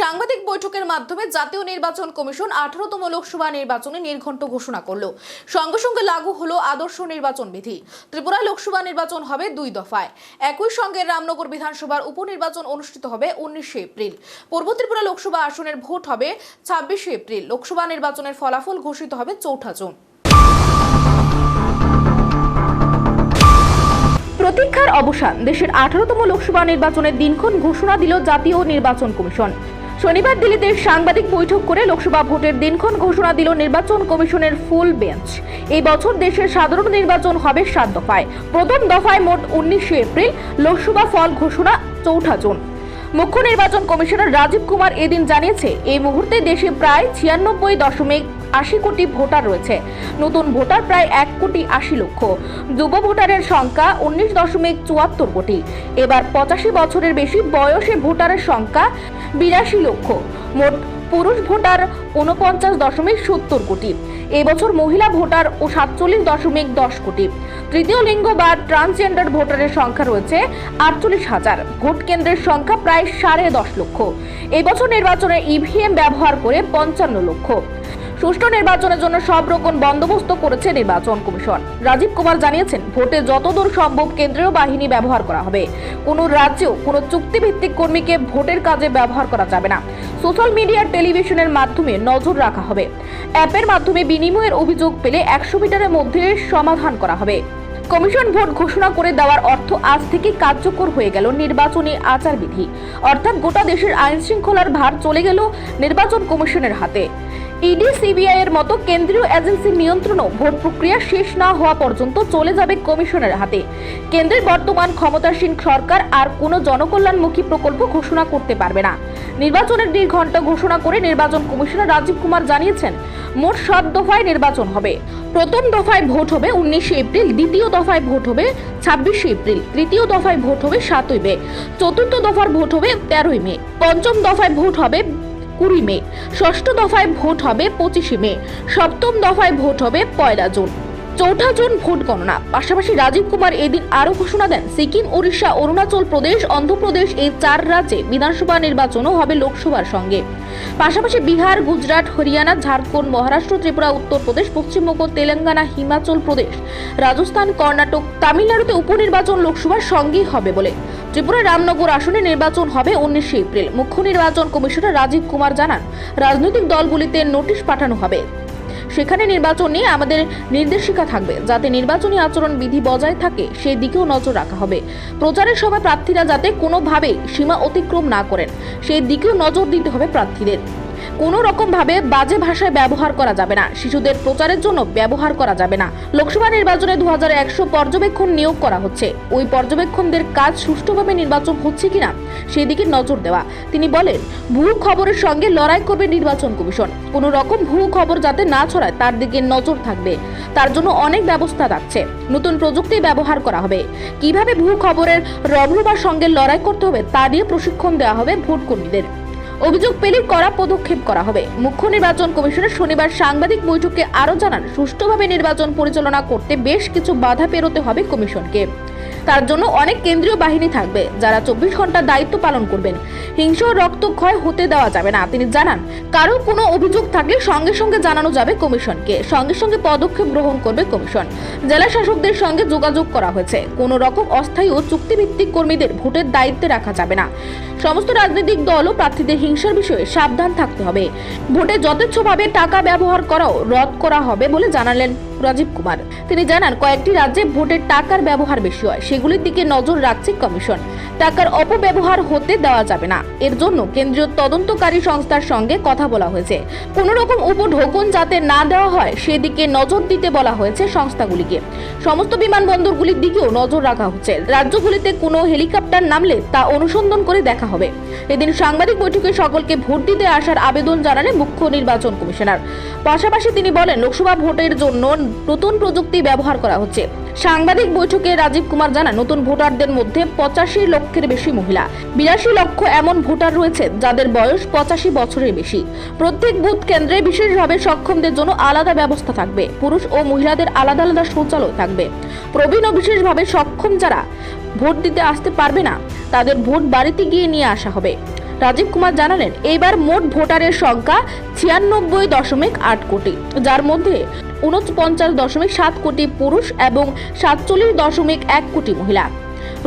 সাংবাদিক বৈঠকের মাধ্যমে জাতীয় নির্বাচন কমিশন 18তম লোকসভা নির্বাচনে নির্ঘণ্ট ঘোষণা করল। সঙ্গে সঙ্গে লাগু হলো আদর্শ নির্বাচন বিধি। ত্রিপুরা লোকসভা নির্বাচন হবে 2 দফায়। একই সঙ্গে রামনগর বিধানসভার উপনির্বাচন অনুষ্ঠিত হবে 19 এপ্রিল। পূর্ব ত্রিপুরা লোকসভা আসনের ভোট হবে 26 এপ্রিল। লোকসভা নির্বাচনের ফলাফল ঘোষিত হবে 4 জুন। প্রতীক্ষার অবসান। দেশের 18তম লোকসভা নির্বাচনের দিনক্ষণ ঘোষণা দিল জাতীয় নির্বাচন কমিশন। শনিবার দিল্লিতে সাংবাদিক বৈঠক করে লোকসভা ভোটের দিনক্ষণ ঘোষণা দিল নির্বাচন কমিশনের ফুল বেঞ্চ। এই বছর দেশের সাধারণ নির্বাচন হবে 7 দফায়। প্রথম দফায় মোট 19 এপ্রিল, লোকসভা ফল ঘোষণা 4 জুন। মুখ্য নির্বাচন কমিশনার রাজীব কুমার এদিন জানিয়েছে, এই মুহূর্তে দেশে প্রায় 96.80 কোটি ভোটার রয়েছে। নতুন ভোটার প্রায় 1.80 লক্ষ। যুব ভোটারের সংখ্যা 19.74 কোটি। এবার 85 বছরের বেশি বয়সে ভোটারের সংখ্যা 82 লক্ষ। মোট পুরুষ ভোটার 49.70 কোটি। এবছর মহিলা ভোটার ও 47.10 কোটি। তৃতীয় লিঙ্গ বা ট্রান্সজেন্ডার ভোটারের সংখ্যা রয়েছে 48,000। ভোট কেন্দ্রের সংখ্যা প্রায় 10.5 লক্ষ। এবছর নির্বাচনে ইভিএম ব্যবহার করে 55 লক্ষ। সুষ্ঠু নির্বাচনের জন্য সব রকম বন্দোবস্ত করেছে নির্বাচন কমিশন। রাজীব কুমার জানিয়েছেন, ভোটে যতদূর সম্ভব কেন্দ্রীয় বাহিনী ব্যবহার করা হবে। কোনো রাজ্যেও কোনো চুক্তিভিত্তিক কর্মীকে ভোটের কাজে ব্যবহার করা যাবে না। সোশ্যাল মিডিয়া, টেলিভিশনের মাধ্যমে নজর রাখা হবে। অ্যাপের মাধ্যমে বিনিময়ের অভিযোগ পেলে 100 মিটারের মধ্যে সমাধান করা হবে। কমিশন ভোট ঘোষণা করে দেওয়ার অর্থ আজ থেকে কার্যকর হয়ে গেল নির্বাচনী আচারবিধি। অর্থাৎ গোটা দেশের আইন শৃঙ্খলার ভার চলে গেল নির্বাচন কমিশনের হাতে। ইডি, সিবিআই এর মতো কেন্দ্রীয় এজেন্সির নিয়ন্ত্রণও ভোট প্রক্রিয়া শেষ না হওয়া পর্যন্ত চলে যাবে কমিশনের হাতে। কেন্দ্রের বর্তমান ক্ষমতাসীন সরকার আর কোনো জনকল্যাণমুখী প্রকল্প ঘোষণা করতে পারবে না। নির্বাচনের নির্ঘণ্ট ঘোষণা করে নির্বাচন কমিশনার রাজীব কুমার জানিয়েছেন, মোট 7 দফায় নির্বাচন হবে। প্রথম দফায় ভোট হবে 19 এপ্রিল, দ্বিতীয় দফায় ভোট হবে 26 এপ্রিল, তৃতীয় দফায় ভোট হবে 7 মে, চতুর্থ দফার ভোট হবে 13 মে, পঞ্চম দফায় ভোট হবে 20 মে, ষষ্ঠ দফায় ভোট হবে 25 মে, সপ্তম দফায় ভোট হবে 1 জুন। 4 জুন ভোট গণনা। পাশাপাশি রাজীব কুমার এদিন আরো ঘোষণা দেন, সিকিম, ওড়িশা, অরুণাচল প্রদেশ, অন্ধ্রপ্রদেশ এই 4 রাজ্যে বিধানসভা নির্বাচনও হবে লোকসভার সঙ্গে। পাশাপাশি বিহার, গুজরাট, হরিয়ানা, ঝাড়খণ্ড, মহারাষ্ট্র, ত্রিপুরা, উত্তরপ্রদেশ, পশ্চিমবঙ্গ, তেলেঙ্গানা, হিমাচল প্রদেশ, রাজস্থান, কর্ণাটক, তামিলনাড়ুতে উপনির্বাচন লোকসভার সঙ্গেই হবে বলে। ত্রিপুরার রামনগর আসনে নির্বাচন হবে 19 এপ্রিল। মুখ্য নির্বাচন কমিশনার রাজীব কুমার জানান, রাজনৈতিক দলগুলিতে নোটিশ পাঠানো হবে। সেখানে নির্বাচন নিয়ে আমাদের নির্দেশিকা থাকবে, যাতে নির্বাচনী আচরণ বিধি বজায় থাকে সেই দিকেও নজর রাখা হবে। প্রচারের সময় প্রার্থীরা যাতে কোনোভাবেই সীমা অতিক্রম না করেন সেই দিকেও নজর দিতে হবে প্রার্থীদের। কোনো রকম ভাবে বাজে ভাষায় ব্যবহার করা যাবে না। শিশুদের প্রচারের জন্য ব্যবহার করা যাবে না। লোকসভা নির্বাচনে 2100 পর্যবেক্ষণ নিয়োগ করা হচ্ছে। ওই পর্যবেক্ষণদের কাজ সুষ্ঠুভাবে নির্বাচন হচ্ছে কিনা সেদিকে নজর দেওয়া। তিনি বলেন, ভুয়ো খবরের সঙ্গে লড়াই করবে নির্বাচন কমিশন। কোনো রকম ভুয়ো খবর যাতে না ছড়ায় তার দিকে নজর থাকবে। তার জন্য অনেক ব্যবস্থা থাকছে। নতুন প্রযুক্তি ব্যবহার করা হবে। কিভাবে ভুয়ো খবরের রমরমার সঙ্গে লড়াই করতে হবে তা নিয়ে প্রশিক্ষণ দেওয়া হবে ভোট কর্মীদের। অভিযোগ পেলে কড়া পদক্ষেপ করা হবে। মুখ্য নির্বাচন কমিশনার শনিবার সাংবাদিক বৈঠকে আরো জানান, সুষ্ঠুভাবে নির্বাচন পরিচালনা করতে বেশ কিছু বাধা পেরোতে হবে কমিশনকে। তার জন্য অনেক কেন্দ্রীয় বাহিনী থাকবে, যারা 24 ঘন্টা দায়িত্ব পালন করবেন। হিংসা ও রক্তক্ষয় হতে দেওয়া যাবে না। তিনি জানান, কারো কোনো অভিযোগ থাকলে সঙ্গে সঙ্গে জানানো যাবে কমিশনকে। সঙ্গে সঙ্গে পদক্ষেপ গ্রহণ করবে কমিশন। জেলা শাসকদের সঙ্গে যোগাযোগ করা হয়েছে। কোনো রকম অস্থায়ী ও চুক্তিভিত্তিক কর্মীদের ভোটের দায়িত্বে রাখা যাবে না। সমস্ত রাজনৈতিক দল ও প্রার্থীদের হিংসার বিষয়ে সাবধান থাকতে হবে। ভোটে যথেচ্ছভাবে টাকা ব্যবহার করাও রদ করা হবে বলে জানালেন রাজীব কুমার। তিনি জানান, কয়েকটি রাজ্যে ভোটের টাকার ব্যবহার বেশি হয়, সেগুলির দিকে নজর রাখছে কমিশন। টাকার অপব্যবহার হতে দেওয়া যাবে না। এর জন্য কেন্দ্রীয় তদন্তকারী সংস্থার সঙ্গে কথা বলা হয়েছে। কোন রকম উপঢৌকন যাতে না দেওয়া হয় সেদিকে নজর দিতে বলা হয়েছে সংস্থাগুলিকে। সমস্ত বিমানবন্দরগুলির দিকেও নজর রাখা হচ্ছে। রাজ্যগুলিতে কোনো হেলিকপ্টার নামলে তা অনুসন্ধান করে দেখা হবে। এদিন সাংবাদিক বৈঠকে সকলকে ভোট দিতে আসার আবেদন জানালেন মুখ্য নির্বাচন কমিশনার। পাশাপাশি তিনি বলেন, লোকসভা ভোটের জন্য নতুন প্রযুক্তি ব্যবহার করা হচ্ছে। সাংবাদিক বৈঠকে রাজীব কুমার জানান, নতুন ভোটারদের মধ্যে 85 লক্ষের বেশি মহিলা, 82 লক্ষ এমন ভোটার রয়েছে যাদের বয়স 85 বছরের বেশি। প্রত্যেক বুথ কেন্দ্রে বিশেষভাবে সক্ষমদের জন্য আলাদা ব্যবস্থা থাকবে। পুরুষ ও মহিলাদের আলাদা আলাদা শৌচালয় থাকবে। প্রবীণ ও বিশেষভাবে সক্ষম যারা ভোট দিতে আসতে পারবে না তাদের ভোট বাড়িতে গিয়ে নিয়ে আসা হবে। রাজীব কুমার জানালেন, এইবার মোট ভোটারের সংখ্যা 96.8 কোটি, যার মধ্যে 49.7 কোটি পুরুষ এবং 47.1 কোটি মহিলা।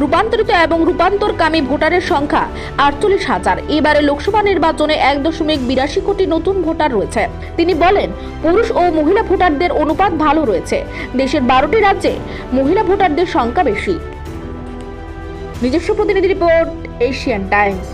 রূপান্তরিত এবং রূপান্তরকামী ভোটারের সংখ্যা 48,000। এবারে লোকসভা নির্বাচনে 1.82 কোটি নতুন ভোটার রয়েছে। তিনি বলেন, পুরুষ ও মহিলা ভোটারদের অনুপাত ভালো রয়েছে। দেশের 12টি রাজ্যে মহিলা ভোটারদের সংখ্যা বেশি। নিজস্ব প্রতিনিধি রিপোর্ট, এশিয়ান টাইমস।